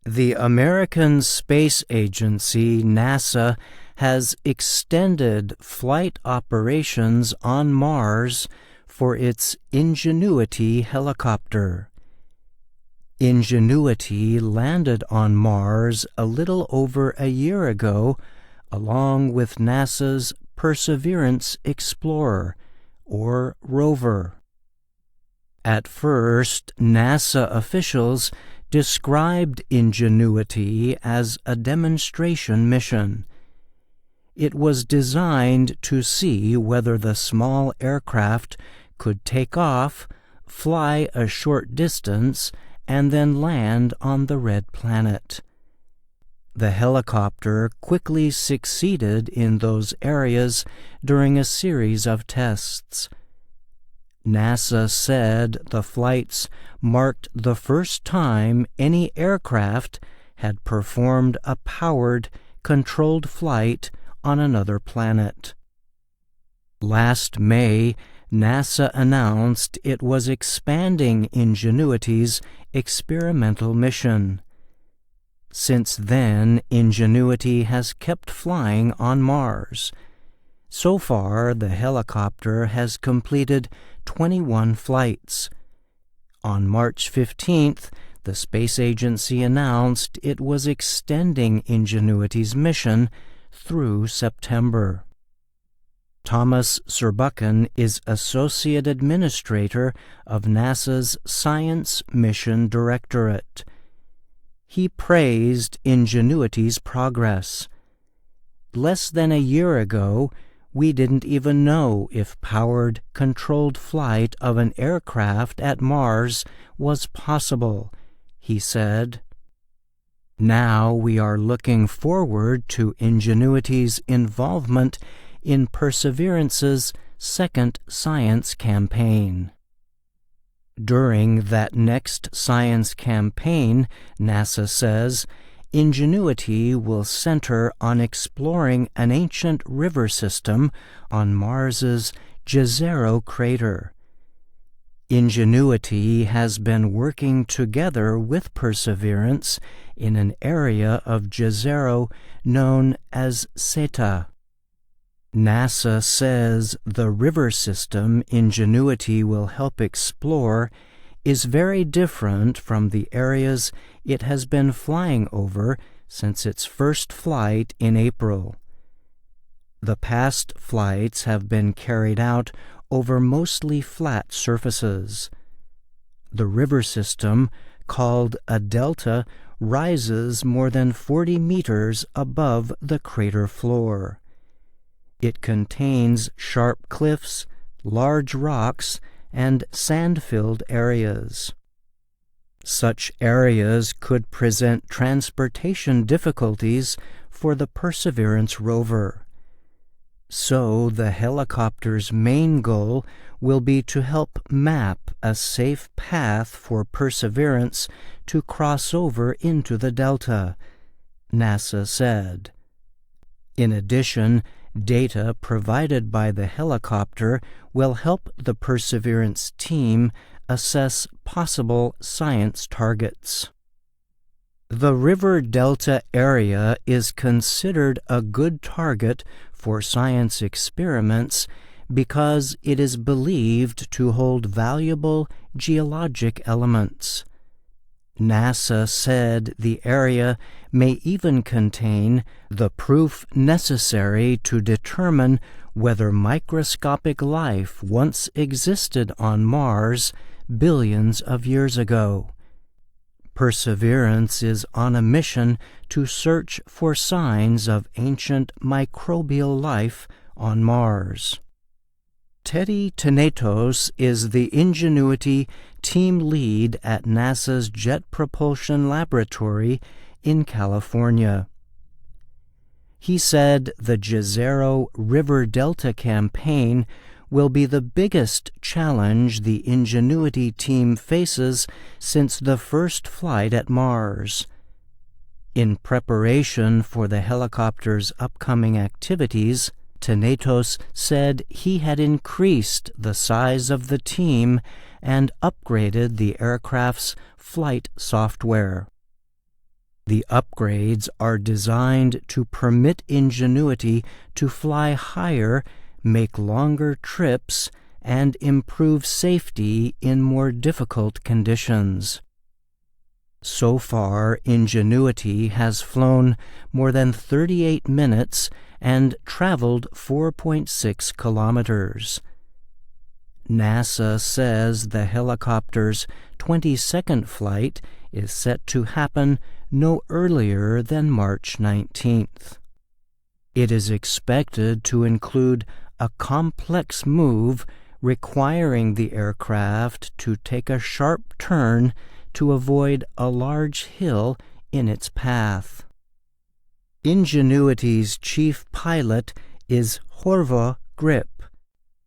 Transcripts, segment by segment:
The American Space Agency, NASA, has extended flight operations on Mars for its Ingenuity helicopter. Ingenuity landed on Mars a little over a year ago, along with NASA's Perseverance Explorer, or rover. At first, NASA officials described Ingenuity as a demonstration mission. It was designed to see whether the small aircraft could take off, fly a short distance, and then land on the red planet. The helicopter quickly succeeded in those areas during a series of tests. NASA said the flights marked the first time any aircraft had performed a powered, controlled flight on another planet. Last May, NASA announced it was expanding Ingenuity's experimental mission. Since then, Ingenuity has kept flying on Mars. So far, the helicopter has completed 21 flights. On March 15th, the space agency announced it was extending Ingenuity's mission through September. Thomas Serbuchan is Associate Administrator of NASA's Science Mission Directorate. He praised Ingenuity's progress. Less than a year ago, we didn't even know if powered, controlled flight of an aircraft at Mars was possible, he said. Now we are looking forward to Ingenuity's involvement in Perseverance's second science campaign. During that next science campaign, NASA says, Ingenuity will center on exploring an ancient river system on Mars's Jezero crater. Ingenuity has been working together with Perseverance in an area of Jezero known as Seta. NASA says the river system Ingenuity will help explore is very different from the areas it has been flying over since its first flight in April. The past flights have been carried out over mostly flat surfaces. The river system, called a delta, rises more than 40 meters above the crater floor. It contains sharp cliffs, large rocks, and sand-filled areas. Such areas could present transportation difficulties for the Perseverance rover. So the helicopter's main goal will be to help map a safe path for Perseverance to cross over into the delta, NASA said. In addition, data provided by the helicopter will help the Perseverance team assess possible science targets. The river delta area is considered a good target for science experiments because it is believed to hold valuable geologic elements. NASA said the area may even contain the proof necessary to determine whether microscopic life once existed on Mars billions of years ago. Perseverance is on a mission to search for signs of ancient microbial life on Mars. Teddy Tenetos is the Ingenuity team lead at NASA's Jet Propulsion Laboratory in California. He said the Jezero River Delta campaign will be the biggest challenge the Ingenuity team faces since the first flight at Mars. In preparation for the helicopter's upcoming activities, Tenetos said he had increased the size of the team and upgraded the aircraft's flight software. The upgrades are designed to permit Ingenuity to fly higher, make longer trips, and improve safety in more difficult conditions. So far, Ingenuity has flown more than 38 minutes and traveled 4.6 kilometers. NASA says the helicopter's 22nd flight is set to happen no earlier than March 19th. It is expected to include a complex move requiring the aircraft to take a sharp turn to avoid a large hill in its path. Ingenuity's chief pilot is Horva Grip.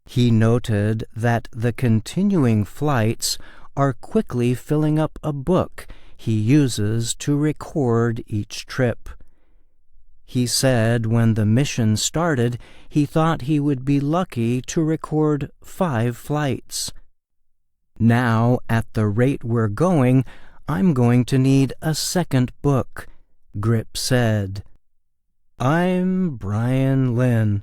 He noted that the continuing flights are quickly filling up a book he uses to record each trip. He said when the mission started, he thought he would be lucky to record 5 flights. Now, at the rate we're going, I'm going to need a second book, Grip said. I'm Brian Lynn.